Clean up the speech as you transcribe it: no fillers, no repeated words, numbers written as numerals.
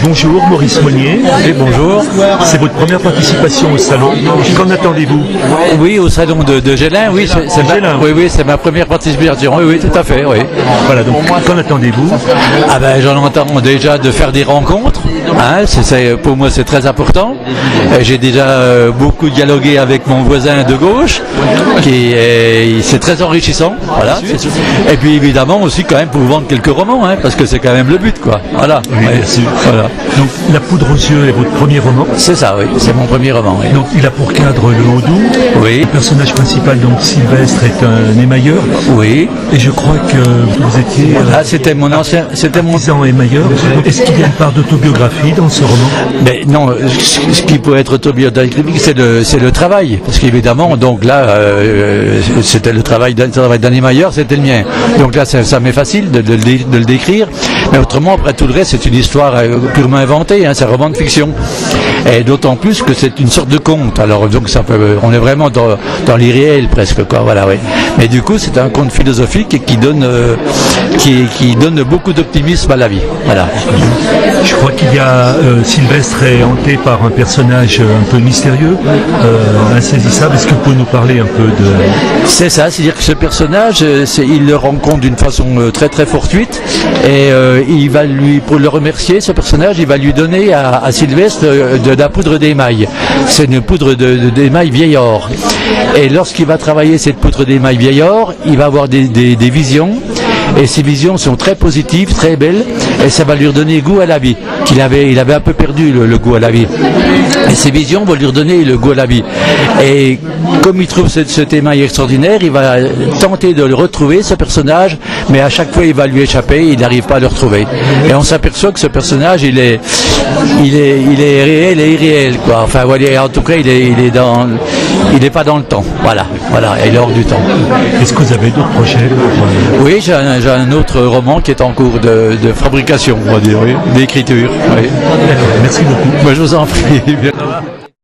Bonjour, Maurice Monnier. Et bonjour. C'est votre première participation au salon. Qu'en attendez-vous? Oui, au salon de Gélin, oui, c'est ma première participation. Oui, oui, tout à fait, oui. Voilà, donc qu'en attendez-vous? Ah ben, j'en entends déjà de faire des rencontres. Hein, pour moi, c'est très important. J'ai déjà beaucoup dialogué avec mon voisin de gauche, c'est très enrichissant. Voilà. Et puis évidemment aussi quand même pour vous vendre quelques romans, hein, parce que c'est quand même le but, quoi. Voilà. Oui, bien sûr. Voilà. Donc La Poudre aux yeux est votre premier roman? C'est ça, oui. C'est mon premier roman. Oui. Donc il a pour cadre le Haut-Doubs. Oui. Le personnage principal, donc Sylvestre, est un émailleur. Oui. Et je crois que vous étiez c'était mon ancien, artisan émailleur. Est-ce qu'il y a une part d'autobiographie dans ce roman? Mais non, ce qui peut être autobiographique, c'est le travail, parce qu'évidemment, donc là, c'était le travail d'un émailleur, c'était le mien. Donc là, ça m'est facile de le décrire. Mais autrement, après tout le reste, c'est une histoire purement inventée, hein, c'est un roman de fiction. Et d'autant plus que c'est une sorte de conte. Alors donc on est vraiment dans l'irréel presque, quoi. Voilà, oui. Mais du coup, c'est un conte philosophique qui donne beaucoup d'optimisme à la vie. Voilà. Je crois qu'il y a Sylvestre est hanté par un personnage un peu mystérieux, insaisissable. Est-ce que vous pouvez nous parler un peu de... C'est ça, c'est-à-dire que ce personnage, il le rencontre d'une façon très très fortuite, et il va pour le remercier, ce personnage, il va lui donner à Sylvestre de la poudre d'émail. C'est une poudre d'émail vieil or. Et lorsqu'il va travailler cette poudre d'émail vieil or, il va avoir des visions. Et ces visions sont très positives, très belles, et ça va lui redonner goût à la vie. Il avait un peu perdu le goût à la vie. Et ces visions vont lui redonner le goût à la vie. Et comme il trouve cet émail extraordinaire, il va tenter de le retrouver, ce personnage, mais à chaque fois il va lui échapper, il n'arrive pas à le retrouver. Et on s'aperçoit que ce personnage, il est réel et irréel, quoi. Enfin, voilà, en tout cas, il est pas dans le temps. Voilà, il est hors du temps. Est-ce que vous avez d'autres projets? Oui, j'ai un autre roman qui est en cours de fabrication, on va dire, oui, d'écriture. Oui. D'accord, merci beaucoup. Moi, je vous en prie.